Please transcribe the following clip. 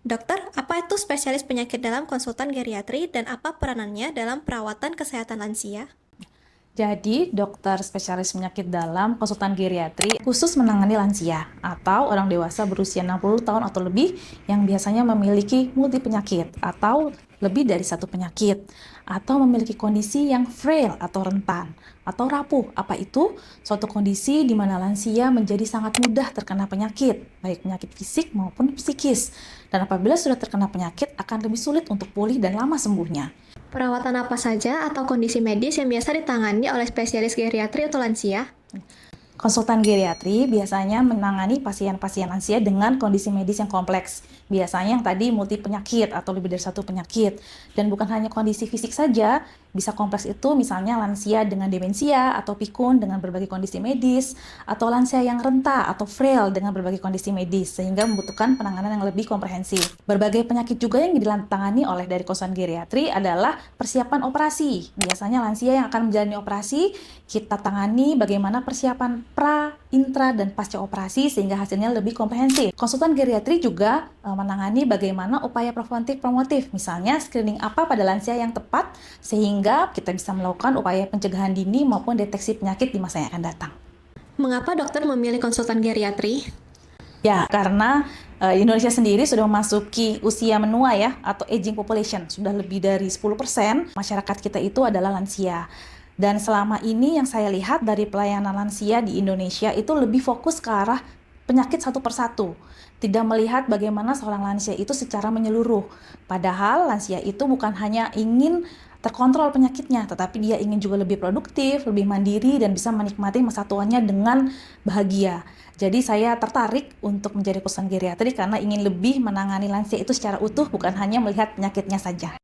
Dokter, apa itu spesialis penyakit dalam konsultan geriatri dan apa peranannya dalam perawatan kesehatan lansia? Jadi, dokter spesialis penyakit dalam konsultan geriatri khusus menangani lansia atau orang dewasa berusia 60 tahun atau lebih yang biasanya memiliki multi penyakit atau lebih dari satu penyakit atau memiliki kondisi yang frail atau rentan atau rapuh. Apa itu? Suatu kondisi di mana lansia menjadi sangat mudah terkena penyakit, baik penyakit fisik maupun psikis. Dan apabila sudah terkena penyakit akan lebih sulit untuk pulih dan lama sembuhnya. Perawatan apa saja atau kondisi medis yang biasa ditangani oleh spesialis geriatri atau lansia? Konsultan geriatri biasanya menangani pasien-pasien lansia dengan kondisi medis yang kompleks. Biasanya yang tadi multi penyakit atau lebih dari satu penyakit. Dan bukan hanya kondisi fisik saja, bisa kompleks itu misalnya lansia dengan demensia atau pikun dengan berbagai kondisi medis, atau lansia yang renta atau frail dengan berbagai kondisi medis, sehingga membutuhkan penanganan yang lebih komprehensif. Berbagai penyakit juga yang ditangani oleh dari konsultan geriatri adalah persiapan operasi. Biasanya lansia yang akan menjalani operasi, kita tangani bagaimana persiapan pra, intra, dan pasca operasi sehingga hasilnya lebih komprehensif. Konsultan geriatri juga menangani bagaimana upaya preventif promotif, misalnya screening apa pada lansia yang tepat sehingga kita bisa melakukan upaya pencegahan dini maupun deteksi penyakit di masa yang akan datang. Mengapa dokter memilih konsultan geriatri? Ya, karena Indonesia sendiri sudah memasuki usia menua ya, atau aging population. Sudah lebih dari 10% masyarakat kita itu adalah lansia. Dan selama ini yang saya lihat dari pelayanan lansia di Indonesia itu lebih fokus ke arah penyakit satu persatu. Tidak melihat bagaimana seorang lansia itu secara menyeluruh. Padahal lansia itu bukan hanya ingin terkontrol penyakitnya, tetapi dia ingin juga lebih produktif, lebih mandiri, dan bisa menikmati masa tuanya dengan bahagia. Jadi saya tertarik untuk menjadi konsultan geriatri karena ingin lebih menangani lansia itu secara utuh, bukan hanya melihat penyakitnya saja.